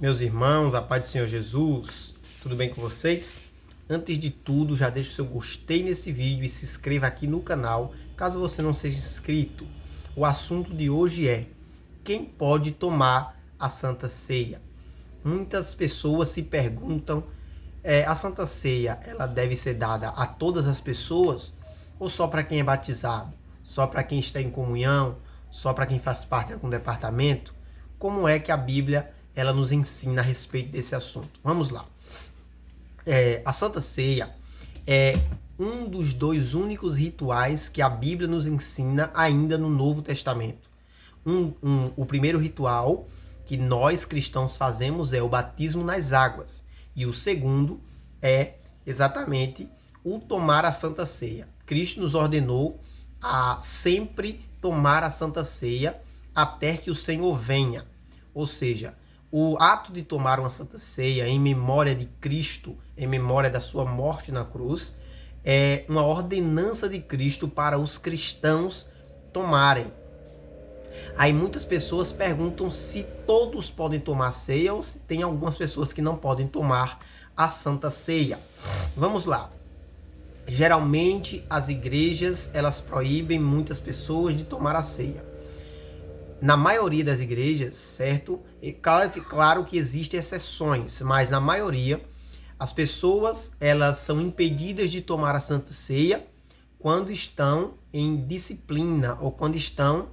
Meus irmãos, a paz do Senhor Jesus, tudo bem com vocês? Antes de tudo, já deixa o seu gostei nesse vídeo e se inscreva aqui no canal, caso você não seja inscrito. O assunto de hoje é: quem pode tomar a Santa Ceia? Muitas pessoas se perguntam, a Santa Ceia, ela deve ser dada a todas as pessoas ou só para quem é batizado? Só para quem está em comunhão? Só para quem faz parte de algum departamento? Como é que a Bíblia ela nos ensina a respeito desse assunto? Vamos lá. A Santa Ceia é um dos dois únicos rituais que a Bíblia nos ensina ainda no Novo Testamento. O primeiro ritual que nós cristãos fazemos é o batismo nas águas. E o segundo é exatamente o tomar a Santa Ceia. Cristo nos ordenou a sempre tomar a Santa Ceia até que o Senhor venha. Ou seja, o ato de tomar uma Santa Ceia em memória de Cristo, em memória da sua morte na cruz, é uma ordenança de Cristo para os cristãos tomarem. Aí muitas pessoas perguntam se todos podem tomar ceia ou se tem algumas pessoas que não podem tomar a Santa Ceia. Vamos lá. Geralmente as igrejas elas proíbem muitas pessoas de tomar a ceia. Na maioria das igrejas, certo? E claro que existem exceções, mas na maioria as pessoas elas são impedidas de tomar a Santa Ceia quando estão em disciplina ou quando estão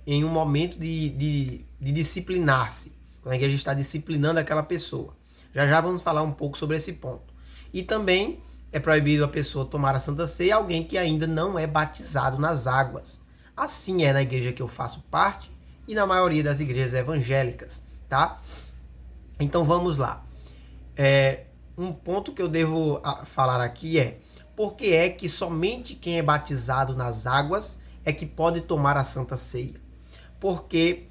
em um momento de disciplinar-se, quando a igreja está disciplinando aquela pessoa. Já vamos falar um pouco sobre esse ponto. E também é proibido a pessoa tomar a Santa Ceia alguém que ainda não é batizado nas águas. Assim é na igreja que eu faço parte e na maioria das igrejas evangélicas, tá? Então vamos lá. Um ponto que eu devo falar aqui é: por que é que somente quem é batizado nas águas é que pode tomar a Santa Ceia? Porque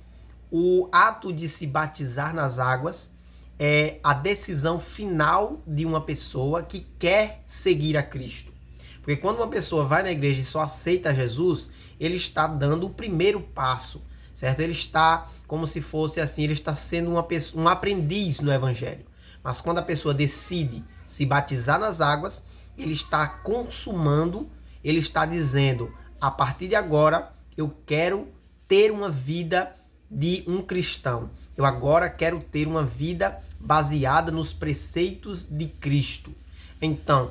o ato de se batizar nas águas é a decisão final de uma pessoa que quer seguir a Cristo. Porque quando uma pessoa vai na igreja e só aceita Jesus, ele está dando o primeiro passo, certo? Ele está como se fosse assim, ele está sendo um aprendiz no evangelho. Mas quando a pessoa decide se batizar nas águas, ele está consumando, ele está dizendo: a partir de agora eu quero ter uma vida de um cristão. Eu agora quero ter uma vida baseada nos preceitos de Cristo. Então,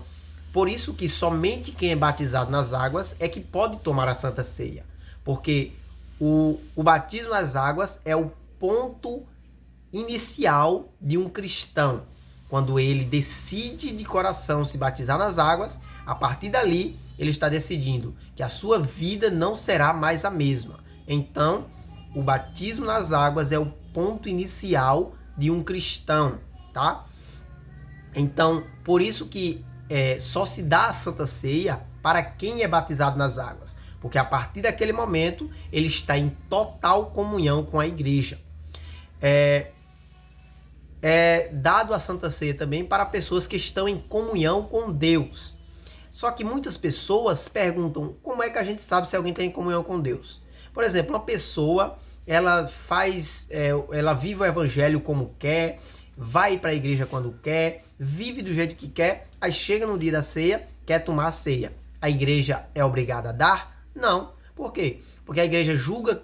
por isso que somente quem é batizado nas águas é que pode tomar a Santa Ceia. Porque o batismo nas águas é o ponto inicial de um cristão. Quando ele decide de coração se batizar nas águas, a partir dali ele está decidindo que a sua vida não será mais a mesma. Então, o batismo nas águas é o ponto inicial de um cristão, tá? Então, por isso que só se dá a Santa Ceia para quem é batizado nas águas, porque a partir daquele momento ele está em total comunhão com a igreja. É dado a Santa Ceia também para pessoas que estão em comunhão com Deus. Só que muitas pessoas perguntam: como é que a gente sabe se alguém está em comunhão com Deus? Por exemplo, uma pessoa, ela vive o evangelho como quer, vai para a igreja quando quer, vive do jeito que quer, aí chega no dia da ceia, quer tomar a ceia. A igreja é obrigada a dar? Não. Por quê? Porque a igreja julga,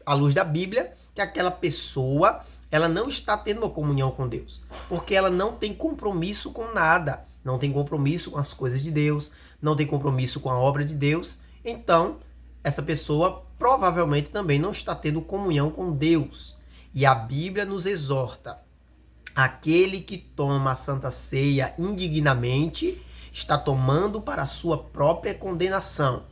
à luz da Bíblia, que aquela pessoa ela não está tendo uma comunhão com Deus, porque ela não tem compromisso com nada, não tem compromisso com as coisas de Deus, não tem compromisso com a obra de Deus. Então, essa pessoa provavelmente também não está tendo comunhão com Deus. E a Bíblia nos exorta: aquele que toma a Santa Ceia indignamente está tomando para a sua própria condenação.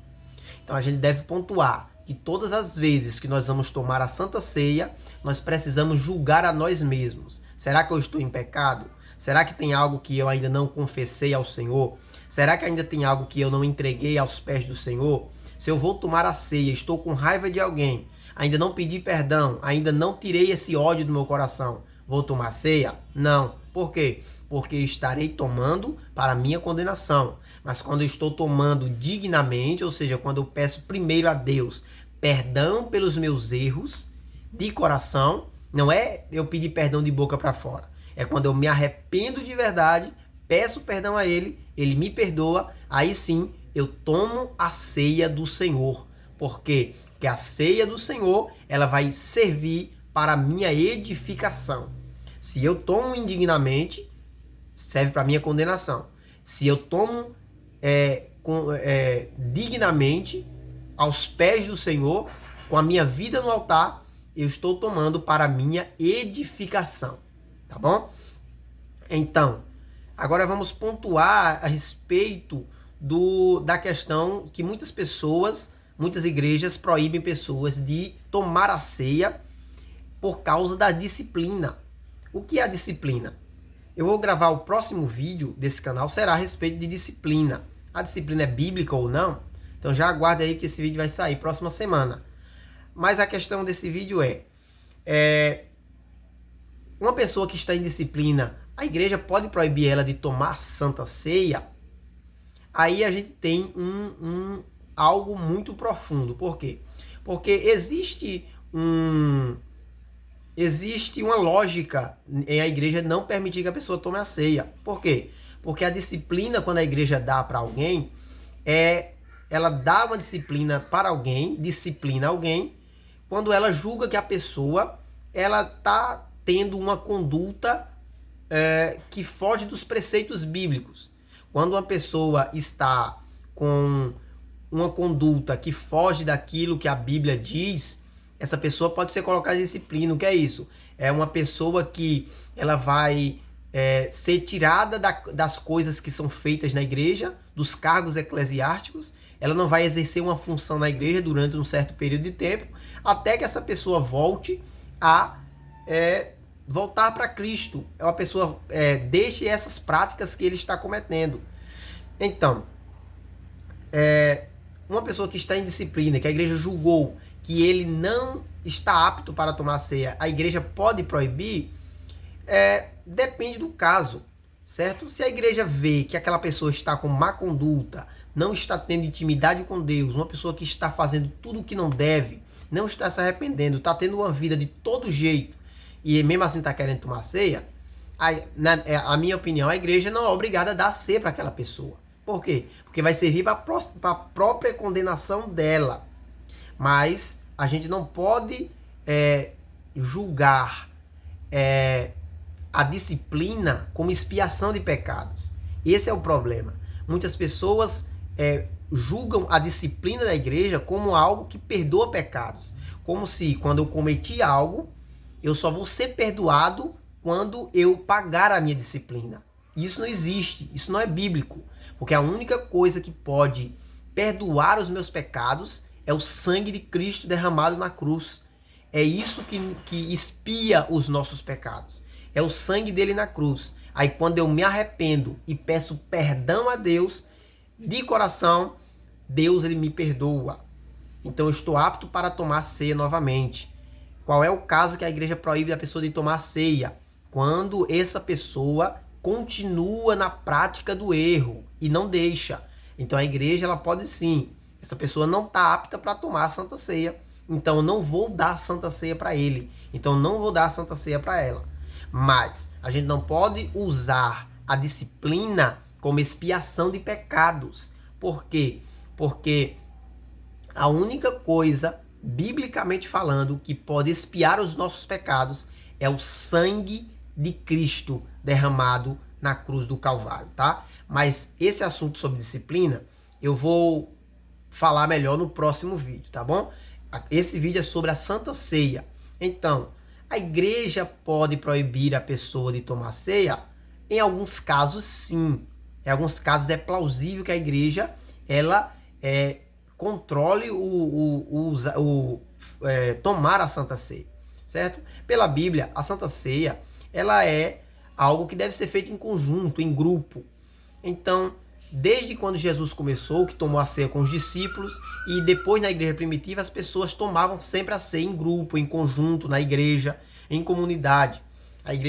Então a gente deve pontuar que todas as vezes que nós vamos tomar a Santa Ceia, nós precisamos julgar a nós mesmos. Será que eu estou em pecado? Será que tem algo que eu ainda não confessei ao Senhor? Será que ainda tem algo que eu não entreguei aos pés do Senhor? Se eu vou tomar a ceia, estou com raiva de alguém, ainda não pedi perdão, ainda não tirei esse ódio do meu coração, vou tomar ceia? Não. Por quê? Porque estarei tomando para a minha condenação. Mas quando eu estou tomando dignamente, ou seja, quando eu peço primeiro a Deus perdão pelos meus erros de coração, Não é eu pedir perdão de boca para fora. É quando eu me arrependo de verdade, peço perdão a Ele, Ele me perdoa, aí sim eu tomo a ceia do Senhor. Por quê? Porque a ceia do Senhor, ela vai servir para a minha edificação. Se eu tomo indignamente, serve para a minha condenação. Se eu tomo dignamente, aos pés do Senhor, com a minha vida no altar, eu estou tomando para a minha edificação. Tá bom? Então, agora vamos pontuar a respeito da questão que muitas pessoas, muitas igrejas proíbem pessoas de tomar a ceia por causa da disciplina. O que é a disciplina? Eu vou gravar o próximo vídeo desse canal, será a respeito de disciplina. A disciplina é bíblica ou não? Então já aguarde aí que esse vídeo vai sair próxima semana. Mas a questão desse vídeo uma pessoa que está em disciplina, a igreja pode proibir ela de tomar santa ceia? Aí a gente tem algo muito profundo. Por quê? Porque existe uma lógica em a igreja não permitir que a pessoa tome a ceia. Por quê? Porque a disciplina, quando a igreja dá para alguém, ela dá uma disciplina para alguém, disciplina alguém, quando ela julga que a pessoa ela está tendo uma conduta que foge dos preceitos bíblicos. Quando uma pessoa está com uma conduta que foge daquilo que a Bíblia diz, essa pessoa pode ser colocada em disciplina. O que é isso? É uma pessoa que ela vai ser tirada das coisas que são feitas na igreja, dos cargos eclesiásticos. Ela não vai exercer uma função na igreja durante um certo período de tempo, até que essa pessoa volte a voltar para Cristo. É uma pessoa deixe essas práticas que ele está cometendo. Então, uma pessoa que está em disciplina, que a igreja julgou que ele não está apto para tomar ceia, a igreja pode proibir? Depende do caso, certo? Se a igreja vê que aquela pessoa está com má conduta, não está tendo intimidade com Deus, uma pessoa que está fazendo tudo o que não deve, não está se arrependendo, está tendo uma vida de todo jeito, e mesmo assim está querendo tomar ceia, a minha opinião, a igreja não é obrigada a dar ceia para aquela pessoa. Por quê? Porque vai servir para a própria condenação dela. Mas a gente não pode julgar a disciplina como expiação de pecados. Esse é o problema. Muitas pessoas julgam a disciplina da igreja como algo que perdoa pecados. Como se, quando eu cometi algo, eu só vou ser perdoado quando eu pagar a minha disciplina. Isso não existe, isso não é bíblico. Porque a única coisa que pode perdoar os meus pecados é o sangue de Cristo derramado na cruz. É isso que expia os nossos pecados. É o sangue dele na cruz. Aí quando eu me arrependo e peço perdão a Deus, de coração, Deus ele me perdoa. Então eu estou apto para tomar ceia novamente. Qual é o caso que a igreja proíbe a pessoa de tomar ceia? Quando essa pessoa continua na prática do erro e não deixa. Então a igreja ela pode sim. Essa pessoa não está apta para tomar a santa ceia. Então eu não vou dar a santa ceia para ele. Então eu não vou dar a santa ceia para ela. Mas a gente não pode usar a disciplina como expiação de pecados. Por quê? Porque a única coisa, biblicamente falando, que pode expiar os nossos pecados é o sangue de Cristo derramado na cruz do Calvário, tá? Mas esse assunto sobre disciplina, eu vou falar melhor no próximo vídeo, tá bom? Esse vídeo é sobre a Santa Ceia. Então, a igreja pode proibir a pessoa de tomar ceia? Em alguns casos, sim. Em alguns casos é plausível que a igreja ela controle tomar a Santa Ceia, certo? Pela Bíblia, a Santa Ceia ela é algo que deve ser feito em conjunto, em grupo. Então, desde quando Jesus começou, que tomou a ceia com os discípulos, e depois na igreja primitiva, as pessoas tomavam sempre a ceia em grupo, em conjunto, na igreja, em comunidade.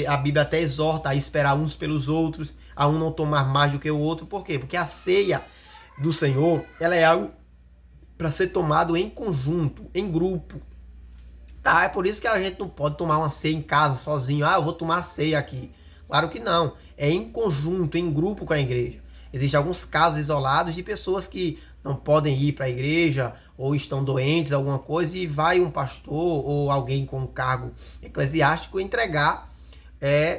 A Bíblia até exorta a esperar uns pelos outros, a um não tomar mais do que o outro. Por quê? Porque a ceia do Senhor, ela é algo para ser tomado em conjunto, em grupo. Tá? É por isso que a gente não pode tomar uma ceia em casa sozinho. Ah, eu vou tomar ceia aqui. Claro que não. É em conjunto, em grupo com a igreja. Existem alguns casos isolados de pessoas que não podem ir para a igreja ou estão doentes, alguma coisa, e vai um pastor ou alguém com um cargo eclesiástico entregar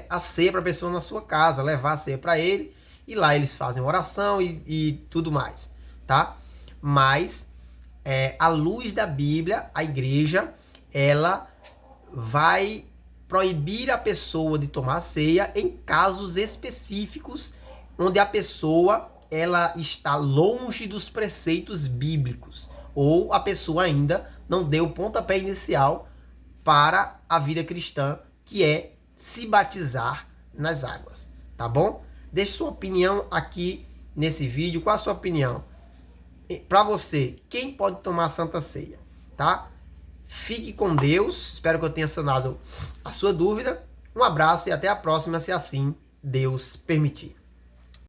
a ceia para a pessoa na sua casa, levar a ceia para ele, e lá eles fazem oração e tudo mais, tá? Mas, à luz da Bíblia, a igreja, ela vai proibir a pessoa de tomar ceia em casos específicos onde a pessoa ela está longe dos preceitos bíblicos ou a pessoa ainda não deu o pontapé inicial para a vida cristã, que é se batizar nas águas, tá bom? Deixe sua opinião aqui nesse vídeo. Qual a sua opinião? Para você, quem pode tomar a Santa Ceia, tá? Fique com Deus, espero que eu tenha sanado a sua dúvida. Um abraço e até a próxima, se assim Deus permitir.